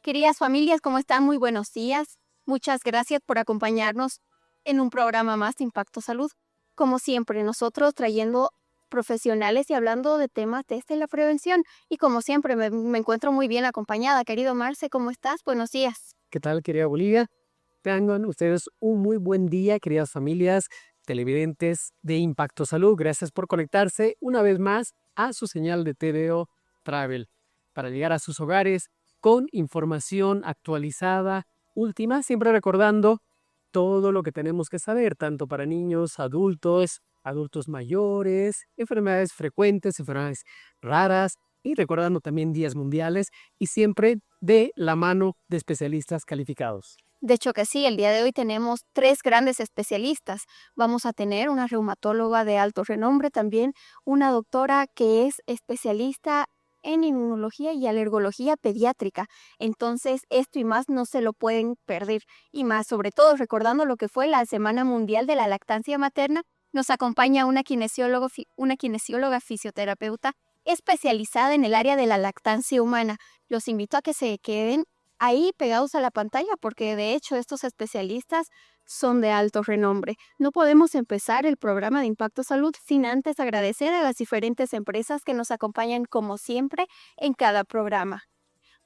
Queridas familias, ¿cómo están? Muy buenos días. Muchas gracias por acompañarnos en un programa más de Impacto Salud. Como siempre, nosotros trayendo profesionales y hablando de temas desde la prevención. Y como siempre, me encuentro muy bien acompañada. Querido Marce, ¿cómo estás? Buenos días. ¿Qué tal, querida Bolivia? Tengan ustedes un muy buen día, queridas familias, televidentes de Impacto Salud. Gracias por conectarse una vez más a su señal de TVO Travel para llegar a sus hogares con información actualizada, última, siempre recordando todo lo que tenemos que saber, tanto para niños, adultos, adultos mayores, enfermedades frecuentes, enfermedades raras y recordando también días mundiales y siempre de la mano de especialistas calificados. De hecho que sí, el día de hoy tenemos tres grandes especialistas. Vamos a tener una reumatóloga de alto renombre, también una doctora que es especialista en inmunología y alergología pediátrica. Entonces, esto y más no se lo pueden perder. Y más, sobre todo, recordando lo que fue la Semana Mundial de la Lactancia Materna, nos acompaña una kinesióloga fisioterapeuta especializada en el área de la lactancia humana. Los invito a que se queden ahí pegados a la pantalla, porque de hecho estos especialistas son de alto renombre. No podemos empezar el programa de Impacto Salud sin antes agradecer a las diferentes empresas que nos acompañan como siempre en cada programa.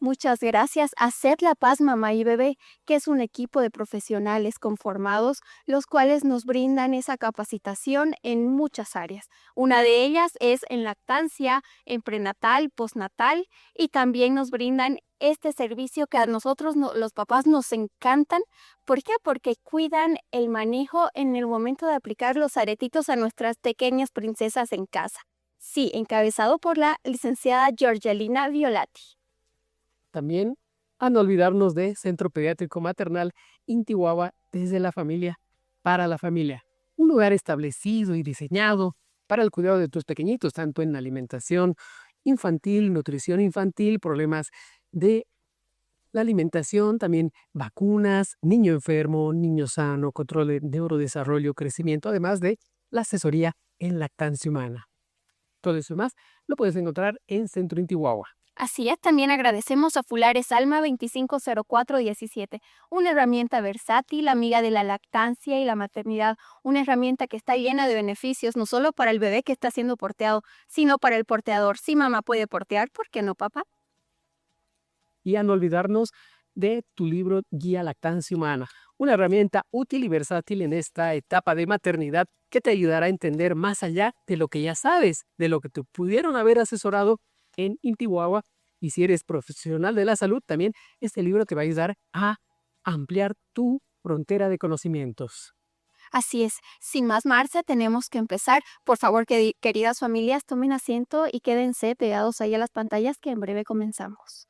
Muchas gracias a Ser la Paz Mamá y Bebé, que es un equipo de profesionales conformados, los cuales nos brindan esa capacitación en muchas áreas. Una de ellas es en lactancia, en prenatal, postnatal, y también nos brindan este servicio que a nosotros los papás nos encantan. ¿Por qué? Porque cuidan el manejo en el momento de aplicar los aretitos a nuestras pequeñas princesas en casa. Sí, encabezado por la licenciada Georgelina Violati. También a no olvidarnos de Centro Pediátrico Maternal Intihuahua desde la familia para la familia. Un lugar establecido y diseñado para el cuidado de tus pequeñitos, tanto en alimentación infantil, nutrición infantil, problemas de la alimentación, también vacunas, niño enfermo, niño sano, control de neurodesarrollo, crecimiento, además de la asesoría en lactancia humana. Todo eso y más lo puedes encontrar en Centro Intihuahua. Así es, también agradecemos a Fulares Alma 250417, una herramienta versátil, amiga de la lactancia y la maternidad, una herramienta que está llena de beneficios, no solo para el bebé que está siendo porteado, sino para el porteador. Si mamá puede portear, ¿por qué no, papá? Y a no olvidarnos de tu libro Guía Lactancia Humana, una herramienta útil y versátil en esta etapa de maternidad que te ayudará a entender más allá de lo que ya sabes, de lo que te pudieron haber asesorado en Intihuahua. Y si eres profesional de la salud, también este libro te va a ayudar a ampliar tu frontera de conocimientos. Así es, sin más Marce, tenemos que empezar. Por favor, queridas familias, tomen asiento y quédense pegados ahí a las pantallas que en breve comenzamos.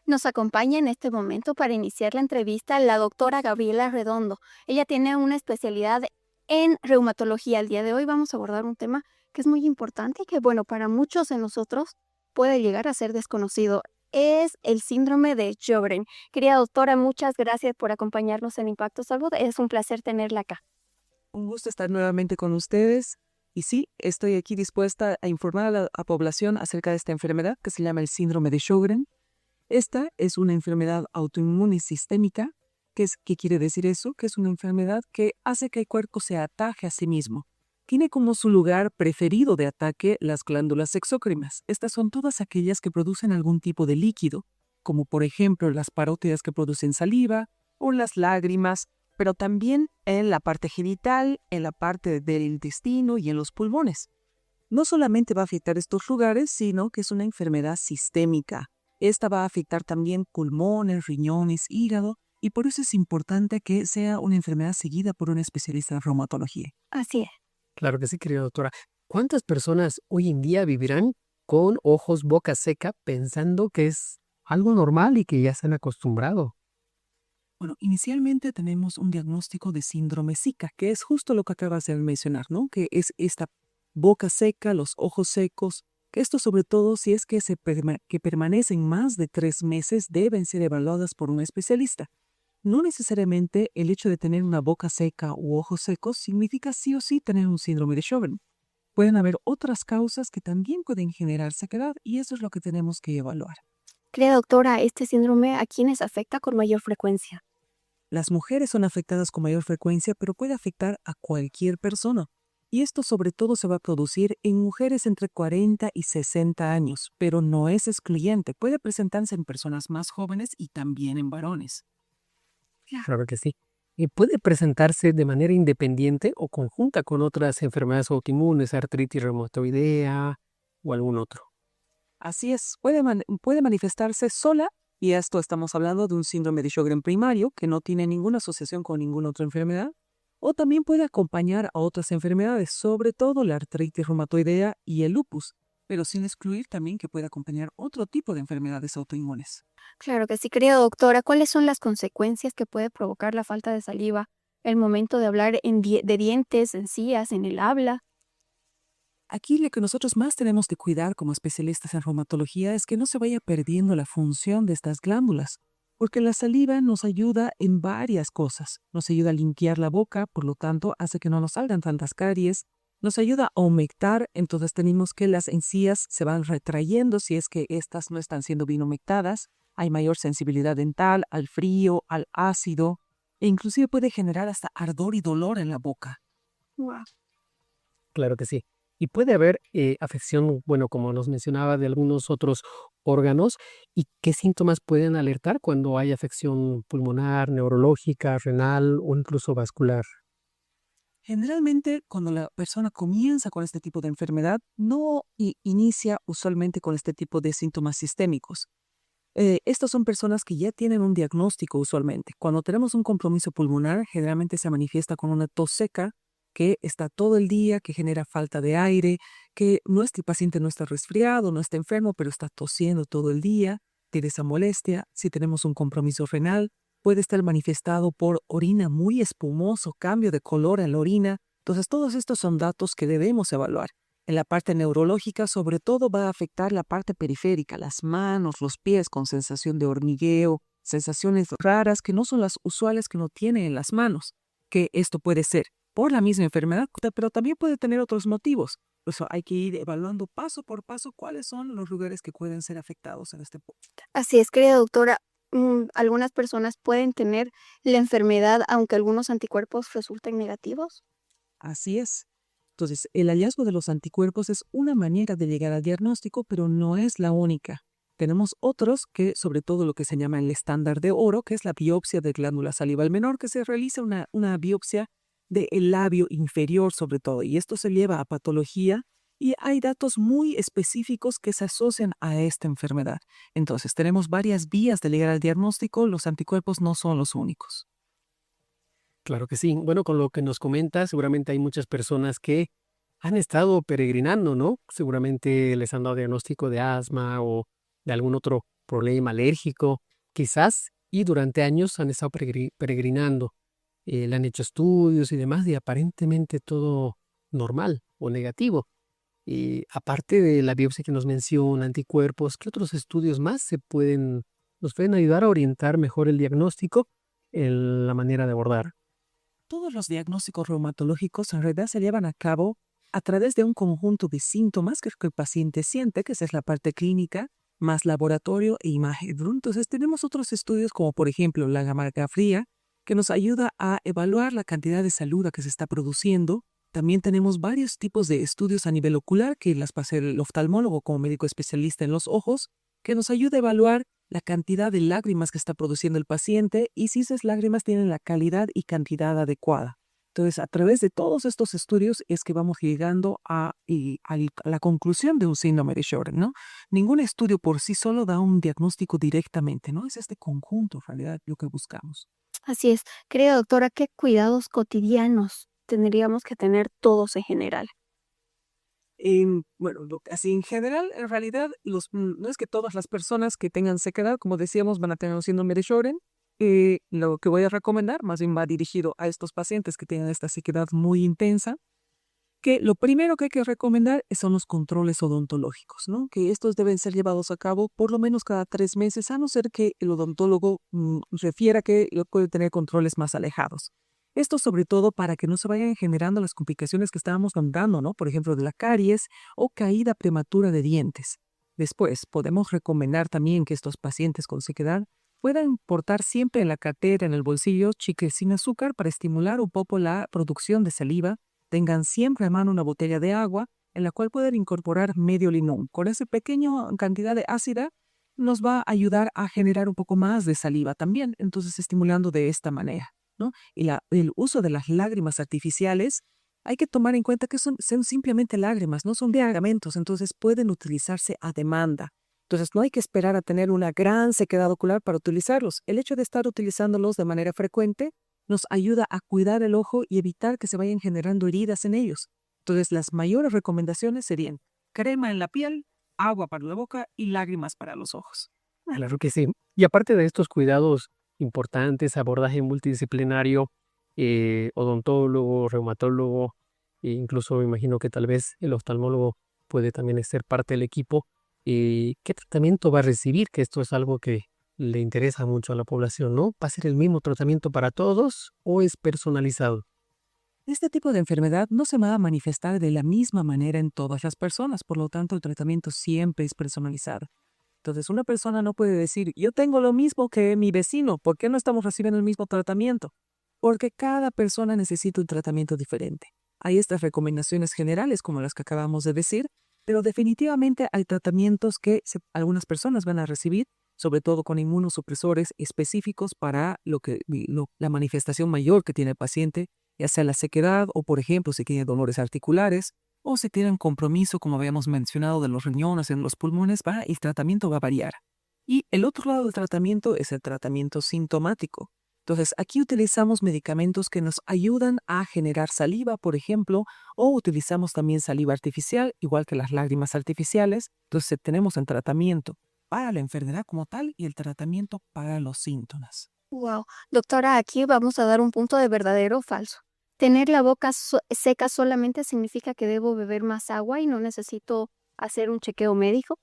Nos acompaña en este momento para iniciar la entrevista la doctora Gabriela Redondo. Ella tiene una especialidad en reumatología. El día de hoy vamos a abordar un tema que es muy importante y que, bueno, para muchos de nosotros puede llegar a ser desconocido. Es el síndrome de Sjögren. Querida doctora, muchas gracias por acompañarnos en Impacto Salud. Es un placer tenerla acá. Un gusto estar nuevamente con ustedes. Y sí, estoy aquí dispuesta a informar a la población acerca de esta enfermedad que se llama el síndrome de Sjögren. Esta es una enfermedad autoinmune sistémica. ¿Qué quiere decir eso? Que es una enfermedad que hace que el cuerpo se ataque a sí mismo. Tiene como su lugar preferido de ataque las glándulas exócrinas. Estas son todas aquellas que producen algún tipo de líquido, como por ejemplo las parótidas que producen saliva o las lágrimas, pero también en la parte genital, en la parte del intestino y en los pulmones. No solamente va a afectar estos lugares, sino que es una enfermedad sistémica. Esta va a afectar también pulmones, riñones, hígado, y por eso es importante que sea una enfermedad seguida por un especialista en reumatología. Así es. Claro que sí, querida doctora. ¿Cuántas personas hoy en día vivirán con ojos, boca seca, pensando que es algo normal y que ya se han acostumbrado. Bueno, inicialmente tenemos un diagnóstico de síndrome Zika, que es justo lo que acabas de mencionar, ¿no? Que es esta boca seca, los ojos secos, que esto sobre todo si es que, que permanecen más de 3 meses deben ser evaluadas por un especialista. No necesariamente el hecho de tener una boca seca u ojos secos significa sí o sí tener un síndrome de Sjögren. Pueden haber otras causas que también pueden generar sequedad y eso es lo que tenemos que evaluar. Querida doctora, ¿este síndrome a quiénes afecta con mayor frecuencia? Las mujeres son afectadas con mayor frecuencia, pero puede afectar a cualquier persona. Y esto sobre todo se va a producir en mujeres entre 40 y 60 años, pero no es excluyente. Puede presentarse en personas más jóvenes y también en varones. Claro que sí. Y puede presentarse de manera independiente o conjunta con otras enfermedades autoinmunes, artritis reumatoidea o algún otro. Así es, puede manifestarse sola, y esto estamos hablando de un síndrome de Sjögren primario que no tiene ninguna asociación con ninguna otra enfermedad, o también puede acompañar a otras enfermedades, sobre todo la artritis reumatoidea y el lupus, pero sin excluir también que puede acompañar otro tipo de enfermedades autoinmunes. Claro que sí, querida doctora. ¿Cuáles son las consecuencias que puede provocar la falta de saliva, el momento de hablar de dientes, encías, en el habla? Aquí lo que nosotros más tenemos que cuidar como especialistas en reumatología es que no se vaya perdiendo la función de estas glándulas, porque la saliva nos ayuda en varias cosas. Nos ayuda a limpiar la boca, por lo tanto hace que no nos salgan tantas caries, nos ayuda a humectar, entonces tenemos que las encías se van retrayendo si es que estas no están siendo bien humectadas, hay mayor sensibilidad dental, al frío, al ácido, e inclusive puede generar hasta ardor y dolor en la boca. Guau. Claro que sí. Y puede haber afección, bueno, como nos mencionaba, de algunos otros órganos. ¿Y qué síntomas pueden alertar cuando hay afección pulmonar, neurológica, renal o incluso vascular? Generalmente, cuando la persona comienza con este tipo de enfermedad, no inicia usualmente con este tipo de síntomas sistémicos. Estas son personas que ya tienen un diagnóstico usualmente. Cuando tenemos un compromiso pulmonar, generalmente se manifiesta con una tos seca que está todo el día, que genera falta de aire, que nuestro paciente no está resfriado, no está enfermo, pero está tosiendo todo el día, tiene esa molestia. Si tenemos un compromiso renal, puede estar manifestado por orina muy espumoso, cambio de color en la orina. Entonces, todos estos son datos que debemos evaluar. En la parte neurológica, sobre todo, va a afectar la parte periférica, las manos, los pies, con sensación de hormigueo, sensaciones raras que no son las usuales que uno tiene en las manos, que esto puede ser por la misma enfermedad, pero también puede tener otros motivos. Por eso hay que ir evaluando paso por paso cuáles son los lugares que pueden ser afectados en este punto. Así es, querida doctora. Algunas personas pueden tener la enfermedad aunque algunos anticuerpos resulten negativos. Así es. Entonces, el hallazgo de los anticuerpos es una manera de llegar al diagnóstico, pero no es la única. Tenemos otros que, sobre todo lo que se llama el estándar de oro, que es la biopsia de glándula salival menor, que se realiza una biopsia del labio inferior sobre todo, y esto se lleva a patología y hay datos muy específicos que se asocian a esta enfermedad. Entonces, tenemos varias vías de llegar al diagnóstico, los anticuerpos no son los únicos. Claro que sí. Bueno, con lo que nos comenta, seguramente hay muchas personas que han estado peregrinando, ¿no? Seguramente les han dado diagnóstico de asma o de algún otro problema alérgico, quizás, y durante años han estado peregrinando. Le han hecho estudios y demás, y aparentemente todo normal o negativo. Y aparte de la biopsia que nos menciona, anticuerpos, ¿qué otros estudios más nos pueden ayudar a orientar mejor el diagnóstico, la manera de abordar? Todos los diagnósticos reumatológicos en realidad se llevan a cabo a través de un conjunto de síntomas que el paciente siente, que esa es la parte clínica, más laboratorio e imagen, ¿no? Entonces tenemos otros estudios como por ejemplo la gamografía, que nos ayuda a evaluar la cantidad de saliva que se está produciendo. También tenemos varios tipos de estudios a nivel ocular que las pasa el oftalmólogo como médico especialista en los ojos, que nos ayuda a evaluar la cantidad de lágrimas que está produciendo el paciente y si esas lágrimas tienen la calidad y cantidad adecuada. Entonces, a través de todos estos estudios es que vamos llegando a la conclusión de un síndrome de Sjögren, ¿no? Ningún estudio por sí solo da un diagnóstico directamente, ¿no? Es este conjunto, en realidad, lo que buscamos. Así es. Querida doctora, ¿qué cuidados cotidianos tendríamos que tener todos en general? Bueno, así en general, en realidad, no es que todas las personas que tengan sequedad, como decíamos, van a tener un síndrome de Sjögren. Lo que voy a recomendar más bien va dirigido a estos pacientes que tienen esta sequedad muy intensa, que lo primero que hay que recomendar son los controles odontológicos, ¿no? Que estos deben ser llevados a cabo por lo menos cada 3 meses, a no ser que el odontólogo refiera que lo puede tener controles más alejados. Esto sobre todo para que no se vayan generando las complicaciones que estábamos nombrando, ¿no? Por ejemplo, de la caries o caída prematura de dientes. Después, podemos recomendar también que estos pacientes con sequedad puedan portar siempre en la cartera, en el bolsillo, chicles sin azúcar para estimular un poco la producción de saliva. Tengan siempre a mano una botella de agua en la cual pueden incorporar medio limón. Con esa pequeña cantidad de ácida nos va a ayudar a generar un poco más de saliva también, entonces estimulando de esta manera, ¿no? Y el uso de las lágrimas artificiales, hay que tomar en cuenta que son simplemente lágrimas, no son medicamentos, entonces pueden utilizarse a demanda. Entonces no hay que esperar a tener una gran sequedad ocular para utilizarlos. El hecho de estar utilizándolos de manera frecuente nos ayuda a cuidar el ojo y evitar que se vayan generando heridas en ellos. Entonces, las mayores recomendaciones serían crema en la piel, agua para la boca y lágrimas para los ojos. Claro que sí. Y aparte de estos cuidados importantes, abordaje multidisciplinario, odontólogo, reumatólogo, e incluso me imagino que tal vez el oftalmólogo puede también ser parte del equipo. ¿Qué tratamiento va a recibir? Que esto es algo que le interesa mucho a la población, ¿no? ¿Va a ser el mismo tratamiento para todos o es personalizado? Este tipo de enfermedad no se va a manifestar de la misma manera en todas las personas, por lo tanto el tratamiento siempre es personalizado. Entonces una persona no puede decir, yo tengo lo mismo que mi vecino, ¿por qué no estamos recibiendo el mismo tratamiento? Porque cada persona necesita un tratamiento diferente. Hay estas recomendaciones generales como las que acabamos de decir, pero definitivamente hay tratamientos que algunas personas van a recibir, sobre todo con inmunosupresores específicos para la manifestación mayor que tiene el paciente, ya sea la sequedad o, por ejemplo, si tiene dolores articulares o si tiene un compromiso, como habíamos mencionado, de los riñones en los pulmones, el tratamiento va a variar. Y el otro lado del tratamiento es el tratamiento sintomático. Entonces, aquí utilizamos medicamentos que nos ayudan a generar saliva, por ejemplo, o utilizamos también saliva artificial, igual que las lágrimas artificiales. Entonces, tenemos el tratamiento para la enfermedad como tal y el tratamiento para los síntomas. Wow. Doctora, aquí vamos a dar un punto de verdadero o falso. Tener la boca seca solamente significa que debo beber más agua y no necesito hacer un chequeo médico.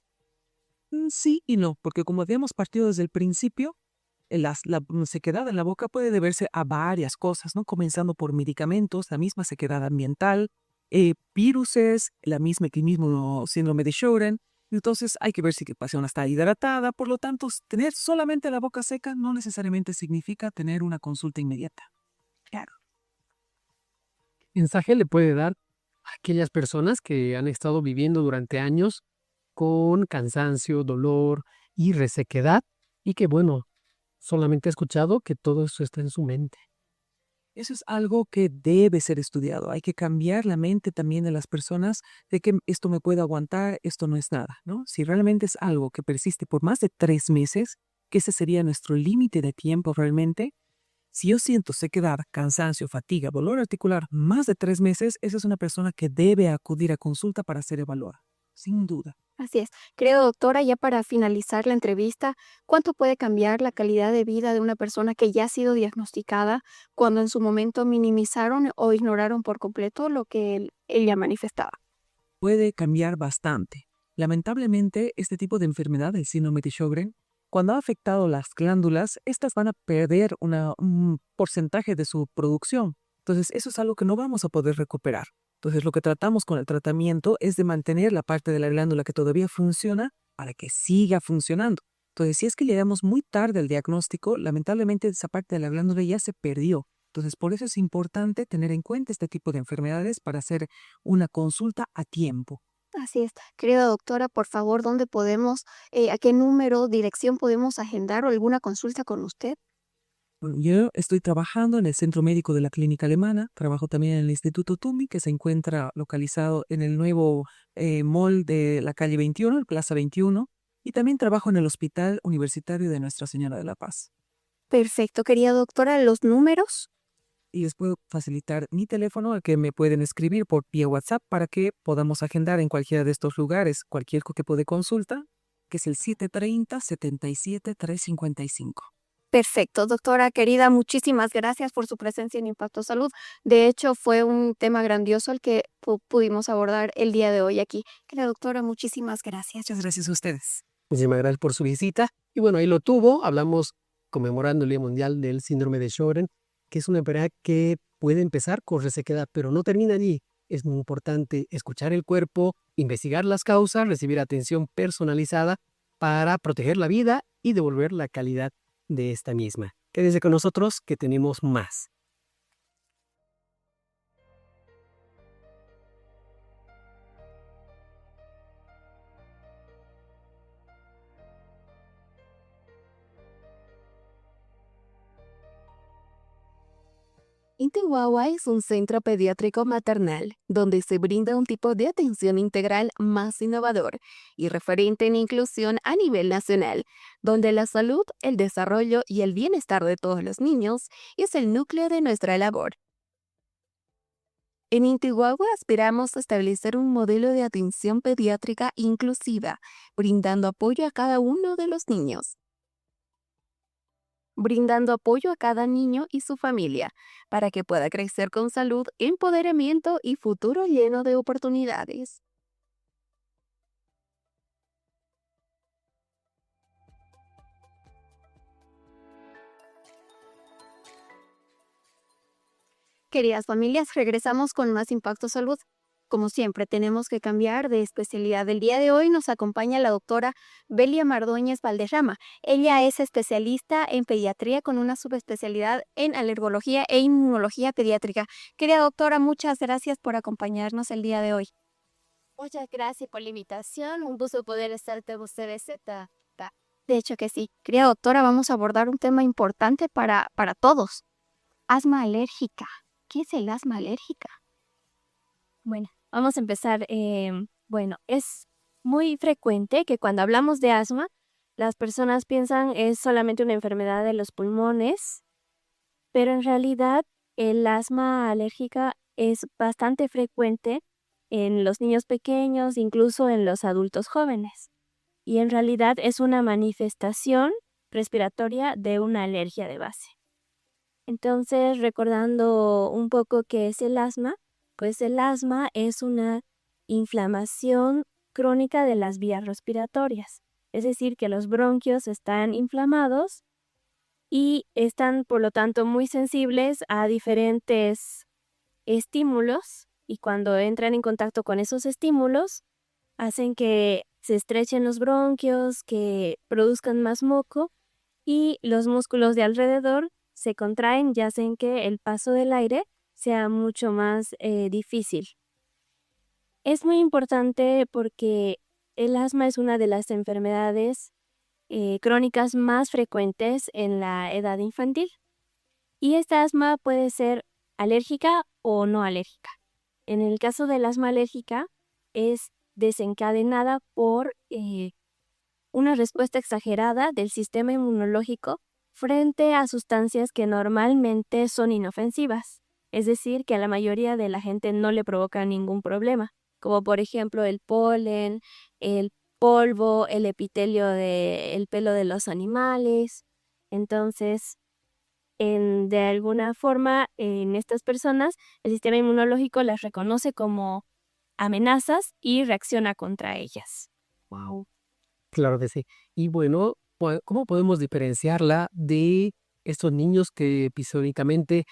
Sí y no, porque como habíamos partido desde el principio, la sequedad en la boca puede deberse a varias cosas, ¿no? Comenzando por medicamentos, la misma sequedad ambiental, viruses, el mismo síndrome de Sjögren. Entonces hay que ver si la persona está hidratada. Por lo tanto, tener solamente la boca seca no necesariamente significa tener una consulta inmediata. Claro. Mensaje le puede dar a aquellas personas que han estado viviendo durante años con cansancio, dolor y resequedad y que, bueno, solamente he escuchado que todo eso está en su mente. Eso es algo que debe ser estudiado. Hay que cambiar la mente también de las personas de que esto me puede aguantar, esto no es nada, ¿no? Si realmente es algo que persiste por más de 3 meses, que ese sería nuestro límite de tiempo realmente. Si yo siento sequedad, cansancio, fatiga, dolor articular más de 3 meses, esa es una persona que debe acudir a consulta para ser evaluada, sin duda. Así es. Creo, doctora, ya para finalizar la entrevista, ¿cuánto puede cambiar la calidad de vida de una persona que ya ha sido diagnosticada cuando en su momento minimizaron o ignoraron por completo lo que ella manifestaba? Puede cambiar bastante. Lamentablemente, este tipo de enfermedad, el síndrome de Sjögren, cuando ha afectado las glándulas, estas van a perder un porcentaje de su producción. Entonces, eso es algo que no vamos a poder recuperar. Entonces, lo que tratamos con el tratamiento es de mantener la parte de la glándula que todavía funciona para que siga funcionando. Entonces, si es que llegamos muy tarde al diagnóstico, lamentablemente esa parte de la glándula ya se perdió. Entonces, por eso es importante tener en cuenta este tipo de enfermedades para hacer una consulta a tiempo. Así es. Querida doctora, por favor, ¿dónde podemos, a qué número, dirección podemos agendar o alguna consulta con usted? Bueno, yo estoy trabajando en el Centro Médico de la Clínica Alemana, trabajo también en el Instituto TUMI, que se encuentra localizado en el nuevo mall de la calle 21, el Plaza 21, y también trabajo en el Hospital Universitario de Nuestra Señora de la Paz. Perfecto, querida doctora, los números. y les puedo facilitar mi teléfono al que me pueden escribir por vía WhatsApp para que podamos agendar en cualquiera de estos lugares cualquier tipo de consulta, que es el 730-77-355. Perfecto, doctora querida, muchísimas gracias por su presencia en Impacto Salud. De hecho, fue un tema grandioso el que pudimos abordar el día de hoy aquí. Querida doctora, muchísimas gracias. Muchas gracias a ustedes. Muchísimas gracias por su visita. Y bueno, ahí lo tuvo. Hablamos conmemorando el Día Mundial del Síndrome de Sjögren, que es una enfermedad que puede empezar con resequedad, pero no termina allí. Es muy importante escuchar el cuerpo, investigar las causas, recibir atención personalizada para proteger la vida y devolver la calidad de esta misma. Quédese con nosotros que tenemos más. Intihuahua es un centro pediátrico maternal donde se brinda un tipo de atención integral más innovador y referente en inclusión a nivel nacional, donde la salud, el desarrollo y el bienestar de todos los niños es el núcleo de nuestra labor. En Intihuahua aspiramos a establecer un modelo de atención pediátrica inclusiva, brindando apoyo a cada uno de los niños. Brindando apoyo a cada niño y su familia para que pueda crecer con salud, empoderamiento y futuro lleno de oportunidades. Queridas familias, regresamos con más Impacto Salud. Como siempre, tenemos que cambiar de especialidad. El día de hoy nos acompaña la doctora Belia Mardoñez Valderrama. Ella es especialista en pediatría con una subespecialidad en alergología e inmunología pediátrica. Querida doctora, muchas gracias por acompañarnos el día de hoy. Muchas gracias por la invitación. Un gusto poder estar con ustedes. De hecho que sí. Querida doctora, vamos a abordar un tema importante para todos. Asma alérgica. ¿Qué es el asma alérgica? Bueno, vamos a empezar. Bueno, es muy frecuente que cuando hablamos de asma, las personas piensan es solamente una enfermedad de los pulmones, pero en realidad el asma alérgica es bastante frecuente en los niños pequeños, incluso en los adultos jóvenes. Y en realidad es una manifestación respiratoria de una alergia de base. Entonces, recordando un poco qué es el asma, pues el asma es una inflamación crónica de las vías respiratorias. Es decir, que los bronquios están inflamados y están, por lo tanto, muy sensibles a diferentes estímulos, y cuando entran en contacto con esos estímulos, hacen que se estrechen los bronquios, que produzcan más moco, y los músculos de alrededor se contraen y hacen que el paso del aire sea mucho más difícil. Es muy importante porque el asma es una de las enfermedades crónicas más frecuentes en la edad infantil. Y esta asma puede ser alérgica o no alérgica. En el caso del asma alérgica es desencadenada por una respuesta exagerada del sistema inmunológico frente a sustancias que normalmente son inofensivas. Es decir, que a la mayoría de la gente no le provoca ningún problema, como por ejemplo el polen, el polvo, el epitelio del pelo de los animales. Entonces, de alguna forma, en estas personas, el sistema inmunológico las reconoce como amenazas y reacciona contra ellas. Wow. Claro que sí. Y bueno, ¿cómo podemos diferenciarla de estos niños que episódicamente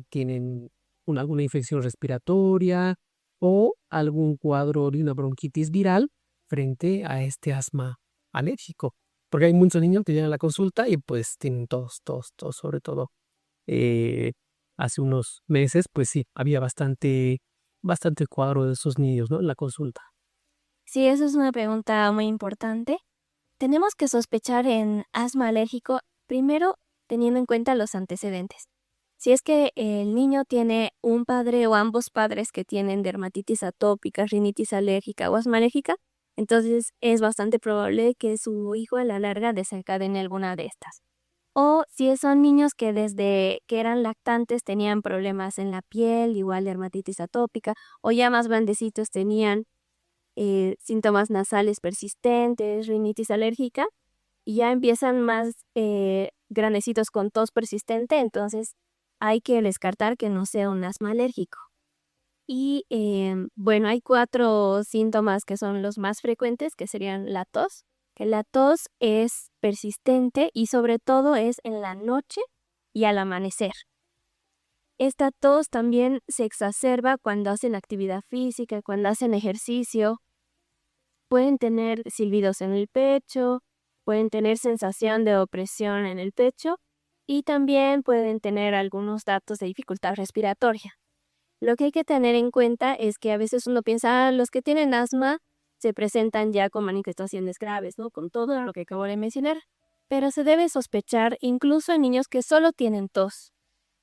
tienen alguna infección respiratoria o algún cuadro de una bronquitis viral frente a este asma alérgico? Porque hay muchos niños que llegan a la consulta y pues tienen tos, sobre todo. Hace unos meses, pues sí, había bastante cuadro de esos niños, ¿no? En la consulta. Sí, esa es una pregunta muy importante. Tenemos que sospechar en asma alérgico primero teniendo en cuenta los antecedentes. Si es que el niño tiene un padre o ambos padres que tienen dermatitis atópica, rinitis alérgica o asma alérgica, entonces es bastante probable que su hijo a la larga desencadene alguna de estas. O si son niños que desde que eran lactantes tenían problemas en la piel, igual dermatitis atópica, o ya más grandecitos tenían síntomas nasales persistentes, rinitis alérgica, y ya empiezan más grandecitos con tos persistente, entonces hay que descartar que no sea un asma alérgico. Y bueno, hay 4 síntomas que son los más frecuentes, que serían la tos, que la tos es persistente y sobre todo es en la noche y al amanecer. Esta tos también se exacerba cuando hacen actividad física, cuando hacen ejercicio. Pueden tener silbidos en el pecho, pueden tener sensación de opresión en el pecho y también pueden tener algunos datos de dificultad respiratoria. Lo que hay que tener en cuenta es que a veces uno piensa, los que tienen asma se presentan ya con manifestaciones graves, ¿no? Con todo lo que acabo de mencionar. Pero se debe sospechar incluso en niños que solo tienen tos,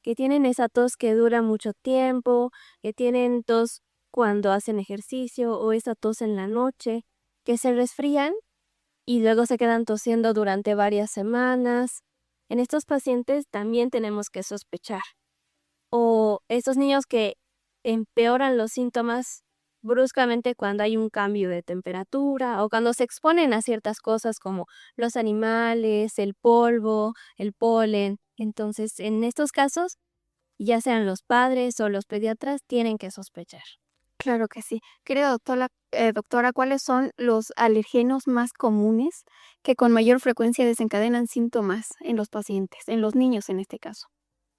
que tienen esa tos que dura mucho tiempo, que tienen tos cuando hacen ejercicio o esa tos en la noche, que se resfrían y luego se quedan tosiendo durante varias semanas. En estos pacientes también tenemos que sospechar. O estos niños que empeoran los síntomas bruscamente cuando hay un cambio de temperatura o cuando se exponen a ciertas cosas como los animales, el polvo, el polen. Entonces, en estos casos, ya sean los padres o los pediatras, tienen que sospechar. Claro que sí. Querida doctora, ¿cuáles son los alergenos más comunes que con mayor frecuencia desencadenan síntomas en los pacientes, en los niños en este caso?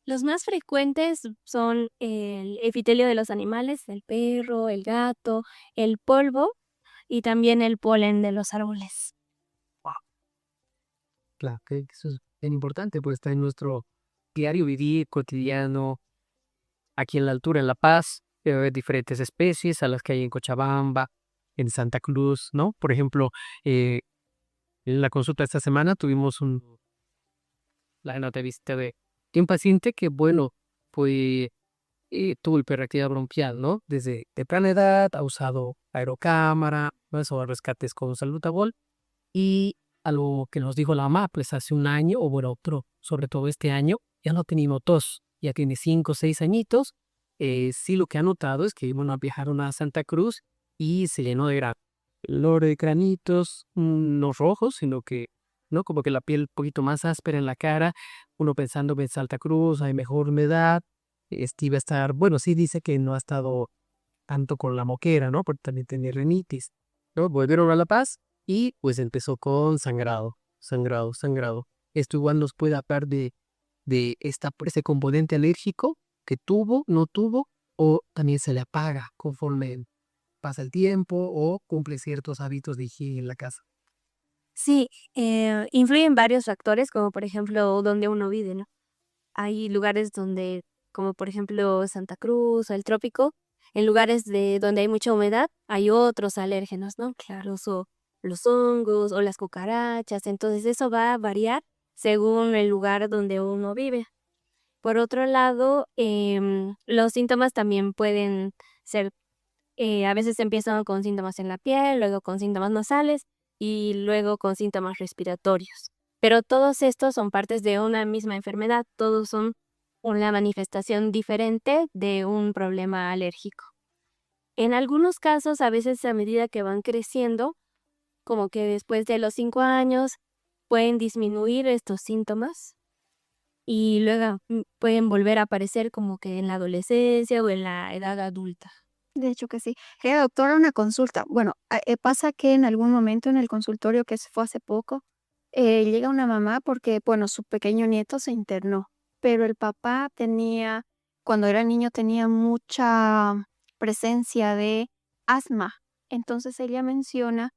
Los más frecuentes son el epitelio de los animales, el perro, el gato, el polvo y también el polen de los árboles. Claro, que eso es bien importante, pues está en nuestro diario vivir cotidiano, aquí en la altura, en La Paz, hay diferentes especies a las que hay en Cochabamba, en Santa Cruz, ¿no? Por ejemplo, en la consulta esta semana tuvimos la nota de visita de un paciente que, bueno, pues tuvo hiperactividad bronquial, ¿no? Desde temprana edad, ha usado aerocámara, ¿no? Eso, rescates con salbutamol, y a lo que nos dijo la mamá, pues hace un año, o bueno, sobre todo este año, ya no ha tenido tos, ya tiene 5 o 6 añitos. Sí, lo que ha notado es que, bueno, viajaron a Santa Cruz y se llenó de lore de granitos, no rojos, sino que, ¿no? Como que la piel un poquito más áspera en la cara, uno pensando que en Santa Cruz hay mejor humedad, iba a estar, bueno, sí dice que no ha estado tanto con la moquera, ¿no? Porque también tenía rinitis, ¿no? Volvieron a La Paz y pues empezó con sangrado, sangrado, sangrado. Esto igual nos puede hablar de ese componente alérgico que tuvo, no tuvo, o también se le apaga conforme pasa el tiempo o cumple ciertos hábitos de higiene en la casa. Sí, influyen varios factores, como por ejemplo donde uno vive, ¿no? Hay lugares donde, como por ejemplo Santa Cruz o el trópico, en lugares donde hay mucha humedad, hay otros alérgenos, ¿no? Claro, los hongos o las cucarachas, entonces eso va a variar según el lugar donde uno vive. Por otro lado, los síntomas también pueden ser, a veces empiezan con síntomas en la piel, luego con síntomas nasales y luego con síntomas respiratorios. Pero todos estos son partes de una misma enfermedad, todos son una manifestación diferente de un problema alérgico. En algunos casos, a veces a medida que van creciendo, como que después de los 5 años, pueden disminuir estos síntomas y luego pueden volver a aparecer como que en la adolescencia o en la edad adulta. De hecho que sí. Doctora, una consulta. Bueno, pasa que en algún momento en el consultorio que se fue hace poco, llega una mamá porque, bueno, su pequeño nieto se internó, pero el papá tenía, cuando era niño, tenía mucha presencia de asma. Entonces ella menciona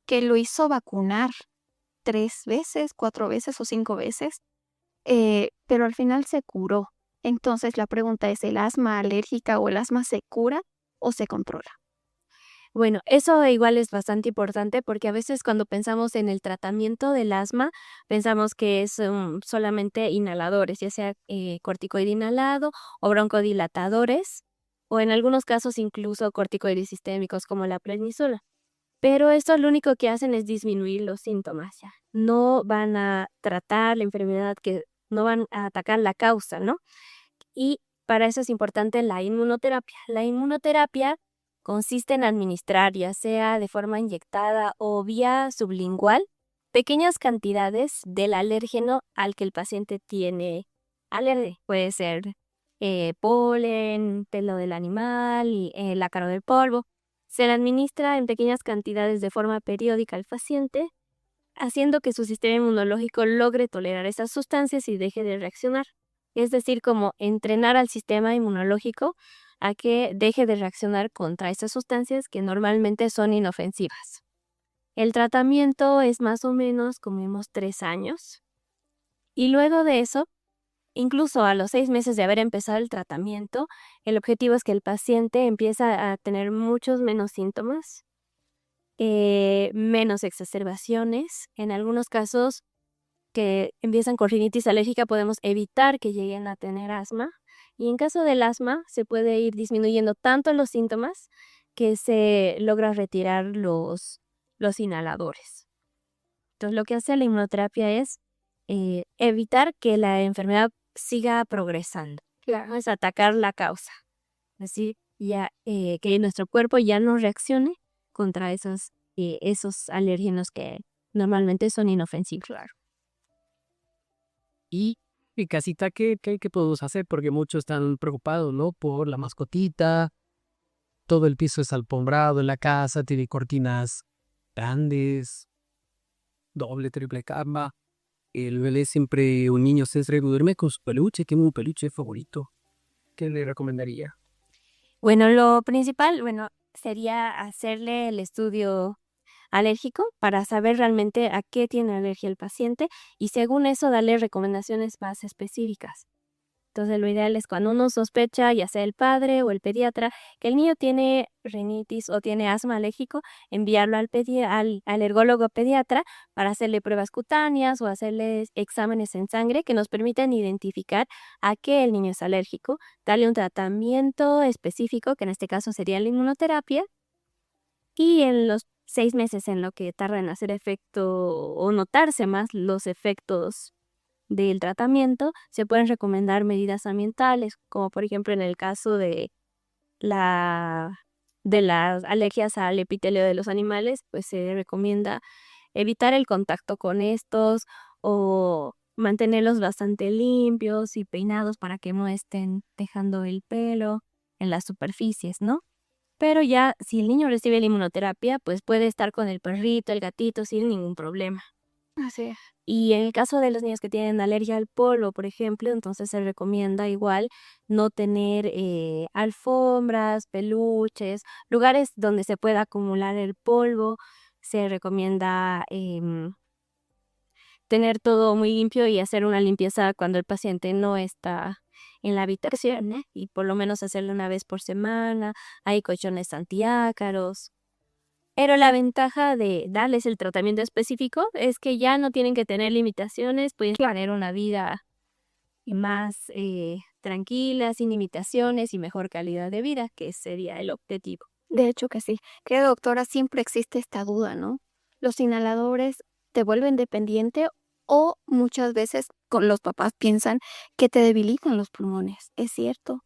que lo hizo vacunar 3 veces, 4 veces o 5 veces, pero al final se curó. Entonces la pregunta es, ¿el asma alérgica o el asma se cura o se controla? Bueno, eso igual es bastante importante porque a veces cuando pensamos en el tratamiento del asma, pensamos que es solamente inhaladores, ya sea corticoide inhalado o broncodilatadores, o en algunos casos incluso corticoides sistémicos como la prednisona. Pero esto lo único que hacen es disminuir los síntomas ya. No van a tratar la enfermedad, no van a atacar la causa, ¿no? Y para eso es importante la inmunoterapia. La inmunoterapia consiste en administrar, ya sea de forma inyectada o vía sublingual, pequeñas cantidades del alérgeno al que el paciente tiene alergia. Puede ser polen, pelo del animal, el ácaro del polvo. Se le administra en pequeñas cantidades de forma periódica al paciente, haciendo que su sistema inmunológico logre tolerar esas sustancias y deje de reaccionar. Es decir, como entrenar al sistema inmunológico a que deje de reaccionar contra esas sustancias que normalmente son inofensivas. El tratamiento es más o menos, como vimos, 3 años. Y luego de eso, incluso a los 6 meses de haber empezado el tratamiento, el objetivo es que el paciente empieza a tener muchos menos síntomas, menos exacerbaciones. En algunos casos que empiezan con rinitis alérgica podemos evitar que lleguen a tener asma. Y en caso del asma se puede ir disminuyendo tanto los síntomas que se logra retirar los inhaladores. Entonces lo que hace la inmunoterapia es evitar que la enfermedad siga progresando. Claro. Es atacar la causa. Así ya que nuestro cuerpo ya no reaccione contra esos alérgenos que normalmente son inofensivos. Claro. Y en casita, ¿qué podemos hacer? Porque muchos están preocupados, ¿no? Por la mascotita. Todo el piso es alfombrado en la casa, tiene cortinas grandes, doble, triple cama. El bebé siempre, un niño siempre duerme con su peluche. Tiene un peluche favorito. ¿Qué le recomendaría? Bueno, lo principal, sería hacerle el estudio alérgico para saber realmente a qué tiene alergia el paciente y según eso darle recomendaciones más específicas. Entonces lo ideal es cuando uno sospecha, ya sea el padre o el pediatra, que el niño tiene rinitis o tiene asma alérgico, enviarlo al alergólogo pediatra para hacerle pruebas cutáneas o hacerle exámenes en sangre que nos permitan identificar a qué el niño es alérgico, darle un tratamiento específico, que en este caso sería la inmunoterapia, y en los 6 meses en lo que tarda en hacer efecto o notarse más los efectos del tratamiento, se pueden recomendar medidas ambientales, como por ejemplo en el caso de las alergias al epitelio de los animales, pues se recomienda evitar el contacto con estos o mantenerlos bastante limpios y peinados para que no estén dejando el pelo en las superficies, ¿no? Pero ya si el niño recibe la inmunoterapia, pues puede estar con el perrito, el gatito sin ningún problema. Así es. Y en el caso de los niños que tienen alergia al polvo, por ejemplo, entonces se recomienda igual no tener alfombras, peluches, lugares donde se pueda acumular el polvo. Se recomienda tener todo muy limpio y hacer una limpieza cuando el paciente no está en la habitación, ¿eh? Y por lo menos hacerlo una vez por semana. Hay colchones antiácaros. Pero la ventaja de darles el tratamiento específico es que ya no tienen que tener limitaciones, pueden tener una vida más tranquila, sin limitaciones y mejor calidad de vida, que sería el objetivo. De hecho que sí. Creo, doctora, siempre existe esta duda, ¿no? ¿Los inhaladores te vuelven dependiente o muchas veces con los papás piensan que te debilitan los pulmones? ¿Es cierto?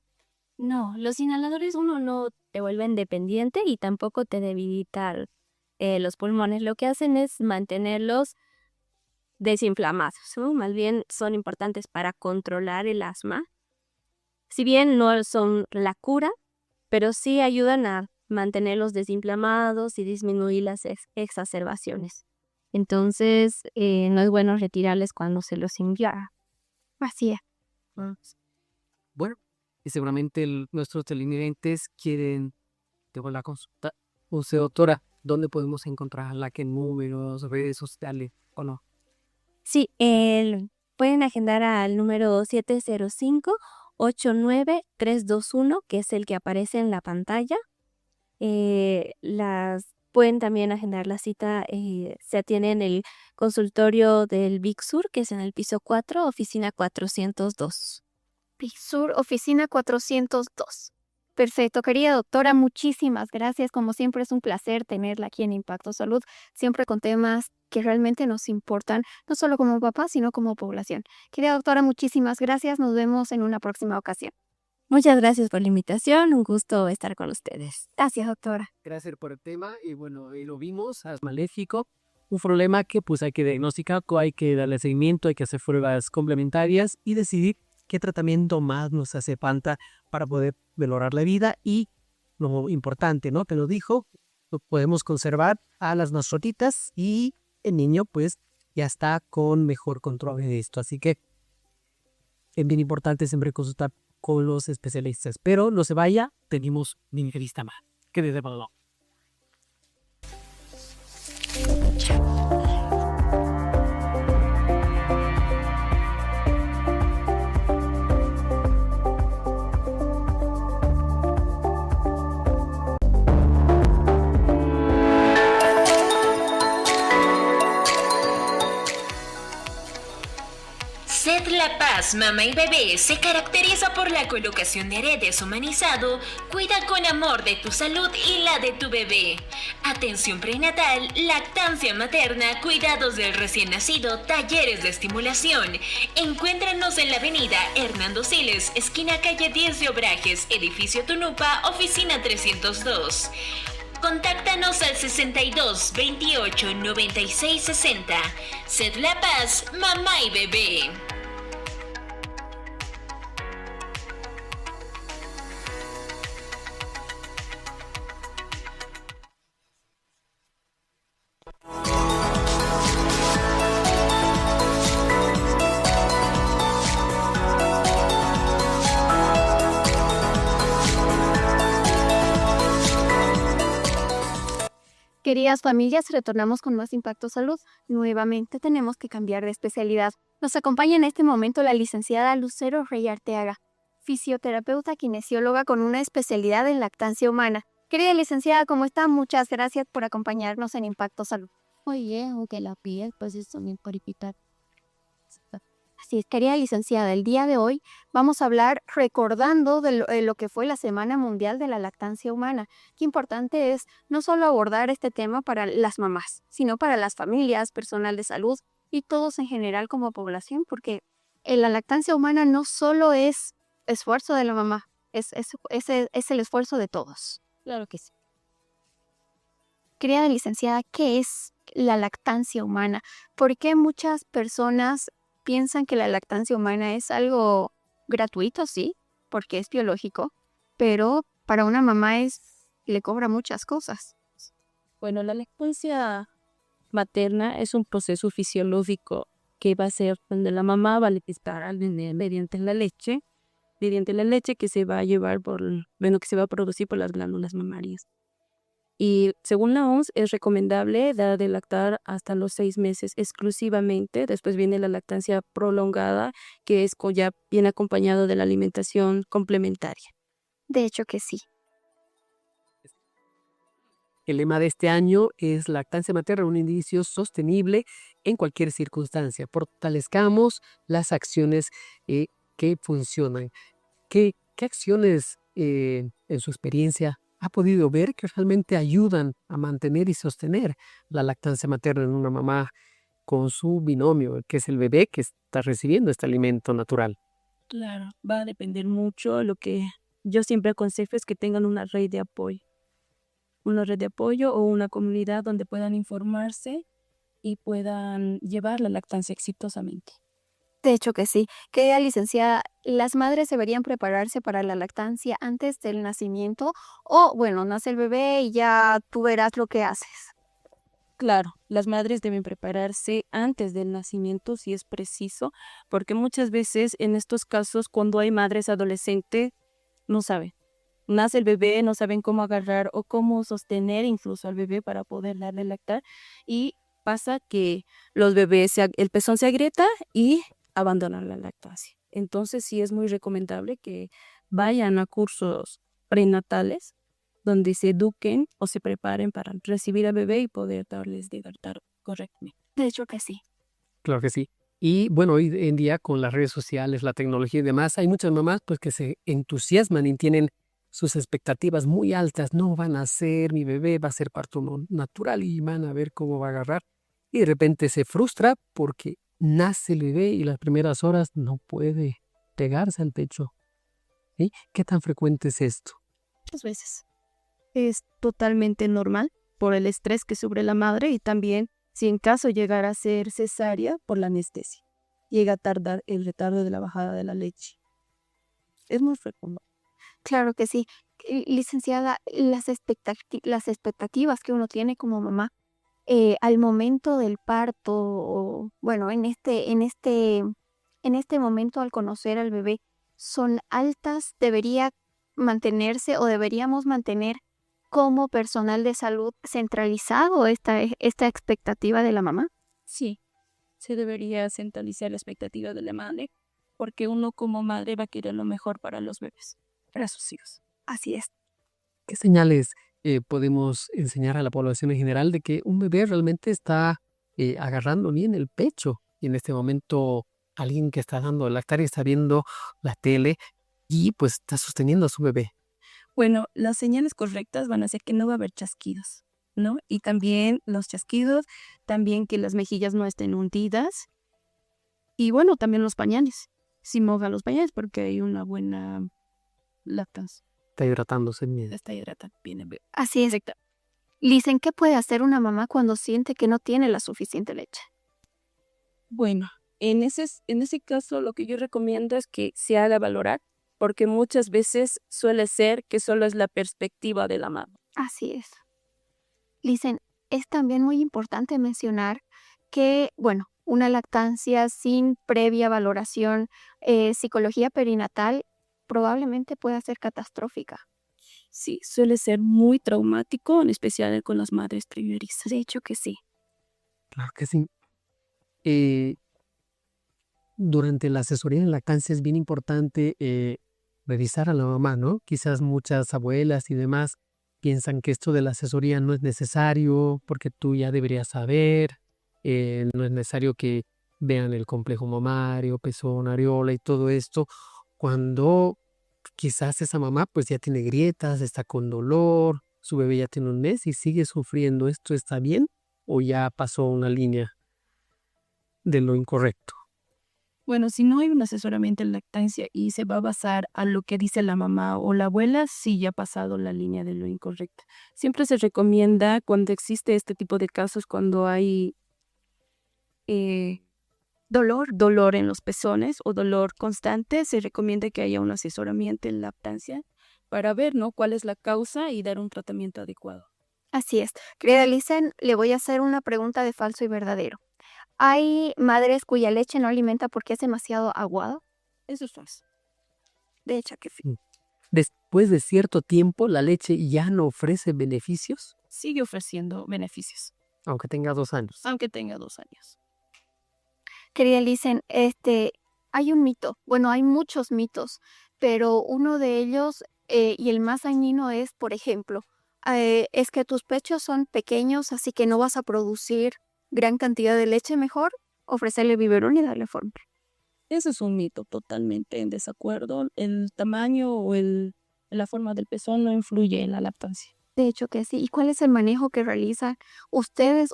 No, los inhaladores uno no te vuelven dependiente y tampoco te debilitan los pulmones. Lo que hacen es mantenerlos desinflamados, ¿no? Más bien son importantes para controlar el asma. Si bien no son la cura, pero sí ayudan a mantenerlos desinflamados y disminuir las exacerbaciones. Entonces, no es bueno retirarles cuando se los envía. Así es. Bueno, y seguramente nuestros televidentes quieren tener la consulta. Usted, doctora, ¿dónde podemos encontrarla? ¿Qué números, redes sociales o no? Sí, pueden agendar al número 705-89321, que es el que aparece en la pantalla. Pueden también agendar la cita, se atiende en el consultorio del Big Sur, que es en el piso 4, oficina 402. Big Sur, oficina 402. Perfecto, querida doctora, muchísimas gracias. Como siempre es un placer tenerla aquí en Impacto Salud, siempre con temas que realmente nos importan, no solo como papás, sino como población. Querida doctora, muchísimas gracias. Nos vemos en una próxima ocasión. Muchas gracias por la invitación, un gusto estar con ustedes. Gracias, doctora. Gracias por el tema y bueno, y lo vimos, asma maléfico, un problema que pues hay que diagnosticar, hay que darle seguimiento, hay que hacer pruebas complementarias y decidir qué tratamiento más nos hace falta para poder valorar la vida y lo importante, ¿no? Te lo dijo, lo podemos conservar a las mascotitas y el niño pues ya está con mejor control de esto, así que es bien importante siempre consultar con los especialistas, pero no se vaya, tenemos una entrevista más. Quédate para abajo. Sed La Paz Mamá y Bebé se caracteriza por la colocación de aretes humanizado. Cuida con amor de tu salud y la de tu bebé. Atención prenatal, lactancia materna, cuidados del recién nacido, talleres de estimulación. Encuéntranos en la avenida Hernando Siles, esquina calle 10 de Obrajes, edificio Tunupa, oficina 302. Contáctanos al 62 28 96 60. Sed La Paz, Mamá y Bebé. Queridas familias, retornamos con más Impacto Salud. Nuevamente tenemos que cambiar de especialidad. Nos acompaña en este momento la licenciada Lucero Rey Arteaga, fisioterapeuta kinesióloga con una especialidad en lactancia humana. Querida licenciada, ¿cómo está? Muchas gracias por acompañarnos en Impacto Salud. Muy bien, aunque la piel pues es también purificar. Así es, querida licenciada, el día de hoy vamos a hablar recordando de lo que fue la Semana Mundial de la Lactancia Humana. Qué importante es no solo abordar este tema para las mamás, sino para las familias, personal de salud y todos en general como población, porque la lactancia humana no solo es esfuerzo de la mamá, es el esfuerzo de todos. Claro que sí. Querida licenciada, ¿qué es la lactancia humana? ¿Por qué muchas personas piensan que la lactancia humana es algo gratuito? Sí, porque es biológico, pero para una mamá le cobra muchas cosas. Bueno, la lactancia materna es un proceso fisiológico que va a ser donde la mamá va a lactar al bebé mediante la leche que se va a llevar que se va a producir por las glándulas mamarias. Y según la OMS es recomendable dar de lactar hasta los 6 meses exclusivamente. Después viene la lactancia prolongada, que es ya viene acompañado de la alimentación complementaria. De hecho que sí. El lema de este año es lactancia materna, un inicio sostenible en cualquier circunstancia. Fortalezcamos las acciones que funcionan. ¿Qué acciones en su experiencia ha podido ver que realmente ayudan a mantener y sostener la lactancia materna en una mamá con su binomio, que es el bebé que está recibiendo este alimento natural? Claro, va a depender mucho. Lo que yo siempre aconsejo es que tengan una red de apoyo. Una red de apoyo o una comunidad donde puedan informarse y puedan llevar la lactancia exitosamente. De hecho que sí. Querida licenciada, ¿las madres deberían prepararse para la lactancia antes del nacimiento? O, bueno, nace el bebé y ya tú verás lo que haces. Claro, las madres deben prepararse antes del nacimiento si es preciso, porque muchas veces en estos casos cuando hay madres adolescentes no saben. Nace el bebé, no saben cómo agarrar o cómo sostener incluso al bebé para poder darle lactar y pasa que el pezón se agrieta y abandonan la lactancia. Entonces sí es muy recomendable que vayan a cursos prenatales donde se eduquen o se preparen para recibir al bebé y poder darles de lactar correctamente. De hecho que sí. Claro que sí. Y bueno, hoy en día con las redes sociales, la tecnología y demás, hay muchas mamás pues que se entusiasman y tienen sus expectativas muy altas, no van a ser, mi bebé va a ser parto natural y van a ver cómo va a agarrar. Y de repente se frustra porque nace el bebé y las primeras horas no puede pegarse al pecho. ¿Sí? ¿Qué tan frecuente es esto? Muchas veces. Es totalmente normal por el estrés que sufre la madre y también si en caso llegara a ser cesárea por la anestesia. Llega a tardar el retardo de la bajada de la leche. Es muy frecuente. Claro que sí. Licenciada, las expectativas que uno tiene como mamá al momento del parto, o bueno, en este momento al conocer al bebé, ¿son altas? ¿Debería mantenerse o deberíamos mantener como personal de salud centralizado esta expectativa de la mamá? Sí, se debería centralizar la expectativa de la madre porque uno como madre va a querer lo mejor para los bebés, para sus hijos. Así es. ¿Qué señales podemos enseñar a la población en general de que un bebé realmente está agarrando bien el pecho? Y en este momento alguien que está dando lactar y está viendo la tele y pues está sosteniendo a su bebé. Bueno, las señales correctas van a ser que no va a haber chasquidos, ¿no? Y también los chasquidos, también que las mejillas no estén hundidas y bueno, también los pañales. Si mojan los pañales porque hay una buena lactancia. Está hidratándose bien. Está hidratado bien el bebé. Así es. Licen, ¿qué puede hacer una mamá cuando siente que no tiene la suficiente leche? Bueno, en ese caso lo que yo recomiendo es que se haga valorar porque muchas veces suele ser que solo es la perspectiva de la madre. Así es. Licen, es también muy importante mencionar que, bueno, una lactancia sin previa valoración, psicología perinatal, probablemente pueda ser catastrófica. Sí, suele ser muy traumático, en especial con las madres primerizas. De hecho que sí. Claro que sí. Durante la asesoría en lactancia es bien importante revisar a la mamá, ¿no? Quizás muchas abuelas y demás piensan que esto de la asesoría no es necesario porque tú ya deberías saber, no es necesario que vean el complejo mamario, pezón, areola y todo esto, cuando quizás esa mamá pues ya tiene grietas, está con dolor, su bebé ya tiene un mes y sigue sufriendo. ¿Esto está bien o ya pasó una línea de lo incorrecto? Bueno, si no hay un asesoramiento en lactancia y se va a basar a lo que dice la mamá o la abuela, sí ya ha pasado la línea de lo incorrecto. Siempre se recomienda cuando existe este tipo de casos, cuando hay dolor en los pezones o dolor constante, se recomienda que haya un asesoramiento en lactancia para ver, ¿no?, cuál es la causa y dar un tratamiento adecuado. Así es. Querida Licen, le voy a hacer una pregunta de falso y verdadero. ¿Hay madres cuya leche no alimenta porque es demasiado aguada? Eso es falso. De hecho que sí. Después de cierto tiempo, ¿la leche ya no ofrece beneficios? Sigue ofreciendo beneficios, Aunque tenga 2 años. aunque tenga 2 años. Querida Licen, hay un mito. Bueno, hay muchos mitos, pero uno de ellos y el más dañino es, por ejemplo, es que tus pechos son pequeños, así que no vas a producir gran cantidad de leche, mejor ofrecerle biberón y darle fórmula. Ese es un mito totalmente en desacuerdo. El tamaño o la forma del pezón no influye en la lactancia. De hecho que sí. ¿Y cuál es el manejo que realizan ustedes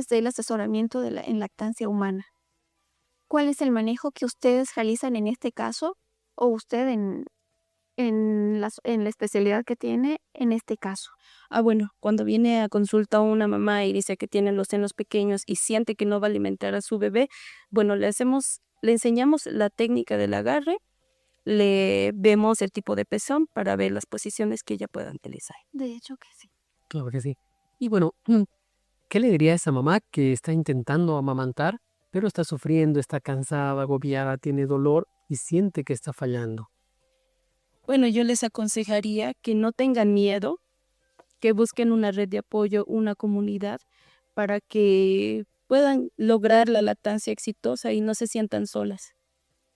del asesoramiento en lactancia humana? ¿Cuál es el manejo que ustedes realizan en este caso o usted en la especialidad que tiene en este caso? Bueno, cuando viene a consulta una mamá y dice que tiene los senos pequeños y siente que no va a alimentar a su bebé, bueno, le enseñamos la técnica del agarre, le vemos el tipo de pezón para ver las posiciones que ella pueda utilizar. De hecho que sí. Claro que sí. Y bueno, ¿qué le diría a esa mamá que está intentando amamantar, pero está sufriendo, está cansada, agobiada, tiene dolor y siente que está fallando? Bueno, yo les aconsejaría que no tengan miedo, que busquen una red de apoyo, una comunidad, para que puedan lograr la lactancia exitosa y no se sientan solas.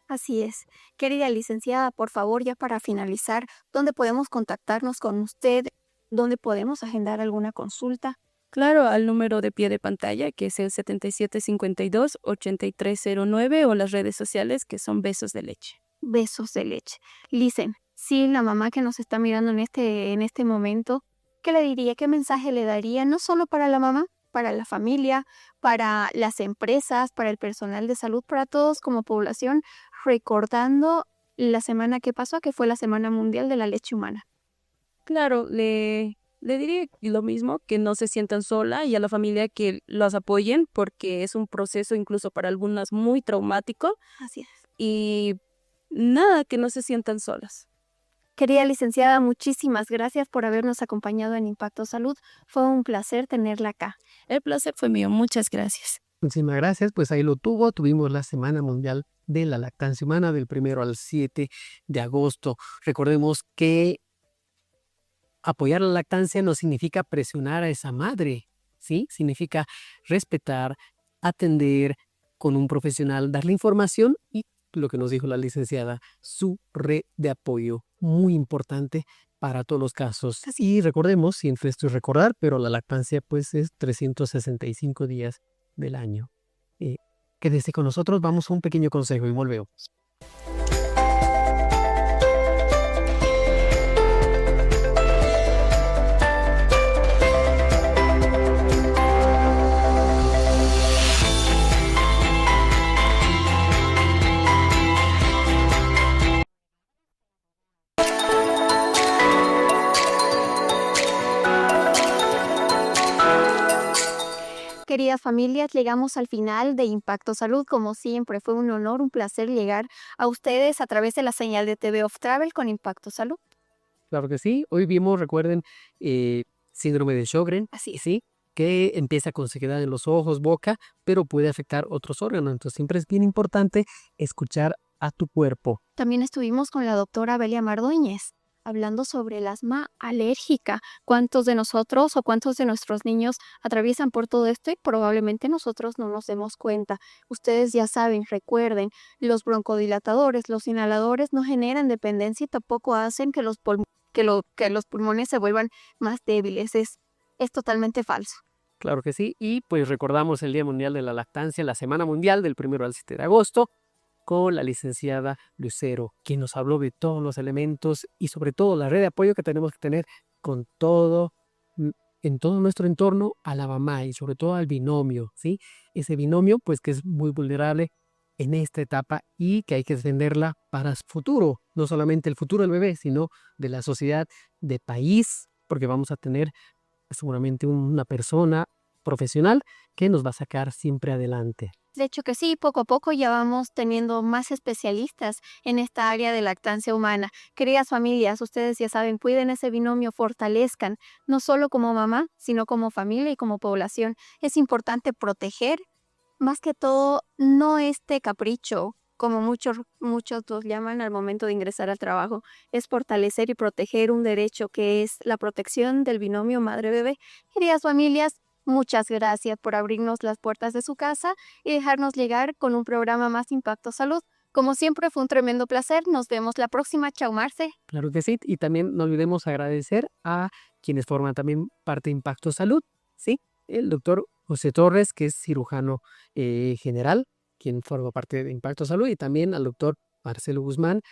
Así es. Querida licenciada, por favor, ya para finalizar, ¿dónde podemos contactarnos con usted? ¿Dónde podemos agendar alguna consulta? Claro, al número de pie de pantalla, que es el 7752-8309, o las redes sociales, que son Besos de Leche. Besos de leche. Licen, Sí, la mamá que nos está mirando en este momento, ¿qué le diría? ¿Qué mensaje le daría? No solo para la mamá, para la familia, para las empresas, para el personal de salud, para todos como población, recordando la semana que pasó, que fue la Semana Mundial de la Leche Humana. Claro, le diría lo mismo, que no se sientan sola y a la familia que los apoyen porque es un proceso incluso para algunas muy traumático Así es. y nada, que no se sientan solas. Querida licenciada, muchísimas gracias por habernos acompañado en Impacto Salud. Fue un placer tenerla acá. El placer fue mío, muchas gracias. Muchísimas gracias, pues ahí lo tuvo. Tuvimos la Semana Mundial de la Lactancia Humana del 1 al 7 de agosto. Recordemos que apoyar la lactancia no significa presionar a esa madre, ¿sí? Significa respetar, atender con un profesional, darle información y lo que nos dijo la licenciada, su red de apoyo, muy importante para todos los casos. Y recordemos, siempre esto es recordar, pero la lactancia pues es 365 días del año. Quédese con nosotros, vamos a un pequeño consejo y volvemos. Queridas familias, llegamos al final de Impacto Salud. Como siempre, fue un honor, un placer llegar a ustedes a través de la señal de TV of Travel con Impacto Salud. Claro que sí. Hoy vimos, recuerden, síndrome de Sjögren, Así es. ¿sí? Que empieza con sequedad en los ojos, boca, pero puede afectar otros órganos. Entonces siempre es bien importante escuchar a tu cuerpo. También estuvimos con la doctora Belia Mardoñez hablando sobre el asma alérgica. ¿Cuántos de nosotros o cuántos de nuestros niños atraviesan por todo esto y probablemente nosotros no nos demos cuenta? Ustedes ya saben, recuerden, los broncodilatadores, los inhaladores no generan dependencia y tampoco hacen que los pulmones se vuelvan más débiles. Es totalmente falso. Claro que sí. Y pues recordamos el Día Mundial de la Lactancia, la Semana Mundial del 1 al 7 de agosto, con la licenciada Lucero, quien nos habló de todos los elementos y sobre todo la red de apoyo que tenemos que tener con todo, en todo nuestro entorno a la mamá y sobre todo al binomio, ¿sí? Ese binomio pues que es muy vulnerable en esta etapa y que hay que defenderla para el futuro, no solamente el futuro del bebé, sino de la sociedad, de país, porque vamos a tener seguramente una persona profesional que nos va a sacar siempre adelante. De hecho que sí, poco a poco ya vamos teniendo más especialistas en esta área de lactancia humana. Queridas familias, ustedes ya saben, cuiden ese binomio, fortalezcan, no solo como mamá, sino como familia y como población. Es importante proteger, más que todo, no este capricho, como muchos los llaman al momento de ingresar al trabajo, es fortalecer y proteger un derecho que es la protección del binomio madre-bebé. Queridas familias, muchas gracias por abrirnos las puertas de su casa y dejarnos llegar con un programa más Impacto Salud. Como siempre, fue un tremendo placer. Nos vemos la próxima. Chao, Marce. Claro que sí. Y también no olvidemos agradecer a quienes forman también parte de Impacto Salud, ¿sí? El doctor José Torres, que es cirujano general, quien forma parte de Impacto Salud, y también al doctor Marcelo Guzmán,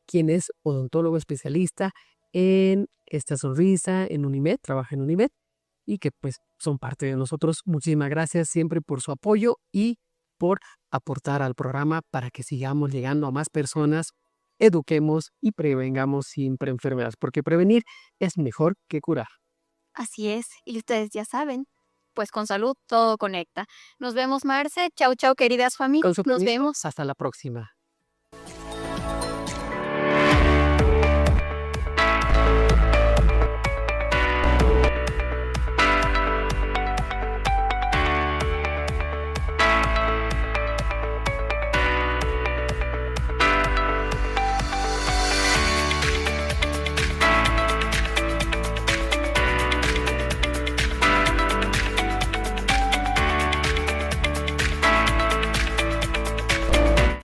quien es odontólogo especialista en esta sonrisa, en Unimed, trabaja en Unimed, y que pues son parte de nosotros. Muchísimas gracias siempre por su apoyo y por aportar al programa para que sigamos llegando a más personas, eduquemos y prevengamos siempre enfermedades, porque prevenir es mejor que curar. Así es, y ustedes ya saben, pues con salud todo conecta. Nos vemos, Marce. Chau, chau, queridas familias. Nos vemos. Hasta la próxima.